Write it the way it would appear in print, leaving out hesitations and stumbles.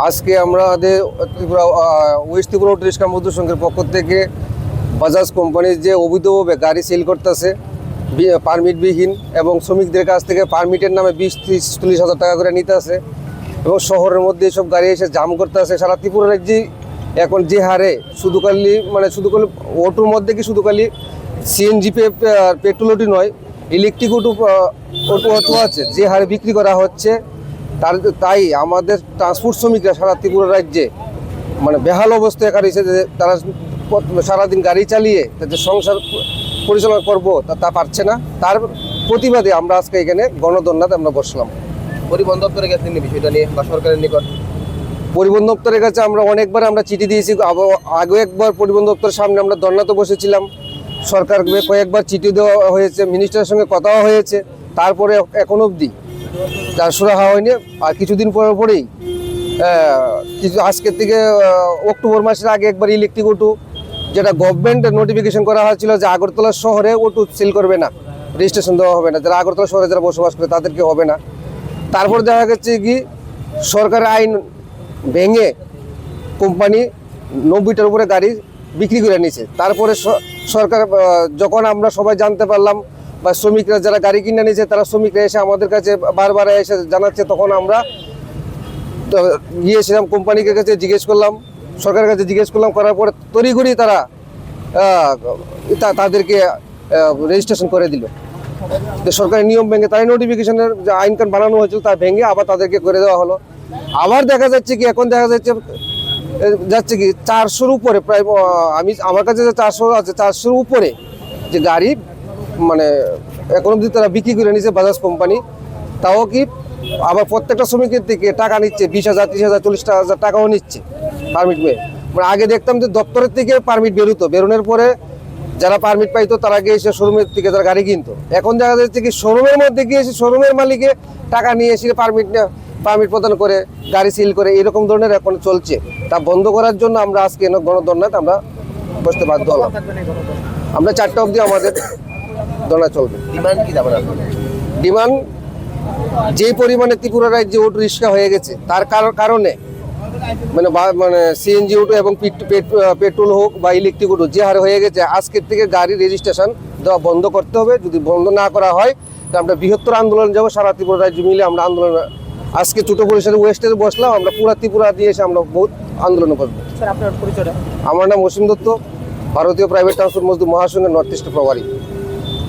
আজকে আমাদের Tripura West Tripura auto rickshaw মজদুর সংঘের পক্ষ থেকে বাজাজ কোম্পানির যে অবৈধভাবে গাড়ি সেল করতেছে পারমিটবিহীন এবং শ্রমিকদের কাছ থেকে পারমিটের নামে 20-30-40 হাজার টাকা করে নিতে আছে এবং শহরের মধ্যে এসব গাড়ি এসে জাম করতে আছে। সারা ত্রিপুরা রাজ্যে এখন যে হারে শুধু খালি অটোর মধ্যে কি শুধু খালি সিএনজি পেট্রোল অটো নয়, ইলেকট্রিক অটো আছে যে হারে বিক্রি করা হচ্ছে। তাই আমাদের ট্রান্সপোর্ট শ্রমিকরা সারা ত্রিপুরা রাজ্যে বেহাল অবস্থায় একা রয়েছে যে তারা সারাদিন গাড়ি চালিয়ে তাদের সংসার পরিচালনা করবো তা পারছে না। তার প্রতিবাদে আমরা আজকে এখানে গণধর্নাতে আমরা বসলাম। পরিবহন দপ্তরে গেছেন বিষয়টা নিয়ে বা সরকারের নিকট? পরিবহন দপ্তরের কাছে আমরা অনেকবার চিঠি দিয়েছি। আগে একবার পরিবহন দপ্তরের সামনে আমরা ধর্নাতে বসেছিলাম। সরকারকে কয়েকবার চিঠি দেওয়া হয়েছে, মিনিস্টারের সঙ্গে কথাও হয়েছে, তারপরে এখন অবধি তার সুরা হয়নি। আর কিছুদিন পরেই আজকের থেকে অক্টোবর মাসের আগে একবার ইলেকট্রিক অটো, যেটা গভর্নমেন্ট নোটিফিকেশন করা হয়েছিল যে আগরতলা শহরে অটো সেল করবে না, রেজিস্ট্রেশন দেওয়া হবে না, যারা আগরতলা শহরে যারা বসবাস করে তাদেরকে হবে না। তারপর দেখা গেছে কি সরকারের আইন ভেঙে কোম্পানি 90টার উপরে গাড়ি বিক্রি করে নিয়েছে। তারপরে সরকার যখন আমরা সবাই জানতে পারলাম বা শ্রমিকরা যারা গাড়ি কিনে নিয়েছে তারা শ্রমিকরা এসে আমাদের কাছে বারবার এসে জানাচ্ছে, তখন আমরা গিয়েছিলাম কোম্পানির কাছে জিজ্ঞেস করলাম, সরকারের কাছে জিজ্ঞেস করলাম, করার পরে তড়িঘড়ি তারা তাদেরকে রেজিস্ট্রেশন করে দিল। সরকারের নিয়ম ভেঙে তাই নোটিফিকেশনের যে আইন কানুন বানানো হয়েছিল তা ভেঙে আবার তাদেরকে করে দেওয়া হলো। আবার দেখা যাচ্ছে কি এখন দেখা যাচ্ছে কি 400-র উপরে, প্রায় আমার কাছে যে 400 আছে 400-র উপরে যে গাড়ি এখন অবধি তারা বিক্রি করে নিচ্ছে বাজাজ কোম্পানি। তাও কি আবার প্রত্যেকটা শ্রমিকের থেকে টাকা নিচ্ছে 20,000, 30,000, 40,000 টাকাও নিচ্ছে পারমিট পেয়ে। আগে দেখতাম যে দপ্তরের থেকে পারমিট বেরোনোর পরে যারা পারমিট পাইতো তারা গিয়ে এসে শোরুমের থেকে তারা গাড়ি কিনতো। এখন দেখা যাচ্ছে কি শোরুমের মধ্যে গিয়ে এসে শোরুমের মালিকে টাকা নিয়ে এসে পারমিট প্রদান করে গাড়ি সিল করে, এরকম ধরনের এখন চলছে। তা বন্ধ করার জন্য আমরা আজকে গণধর্নাতে আমরা বসতে বাধ্য হলাম। আমরা 4টা অবধি আমাদের ধর্না চলবে। ডিমান্ড কি যাবে? ডিমান্ড যে পরিমাণে ত্রিপুরা রাজ্যে অটো রিক্সা হয়ে গেছে তার কারণে সিএনজি অটো এবং পেট্রোল হোক বা ইলেকট্রিক অটো যে হারে হয়ে গেছে, আজকের থেকে গাড়ি রেজিস্ট্রেশন দেওয়া বন্ধ করতে হবে। যদি বন্ধ না করা হয় তো আমরা বৃহত্তর আন্দোলন যাবো। সারা ত্রিপুরা রাজ্য মিলে আমরা আন্দোলন আজকে ছোট পরিসরে ওয়েস্টে বসলাম, আমরা পুরা ত্রিপুরা দিয়ে এসে আমরা বহুত আন্দোলন করবো। আপনার পরিচয়টা? আমার নাম অসীম দত্ত, ভারতীয় প্রাইভেট ট্রান্সপোর্ট মজদুর মহাসংঘের নর্থ ইস্ট প্রভারী।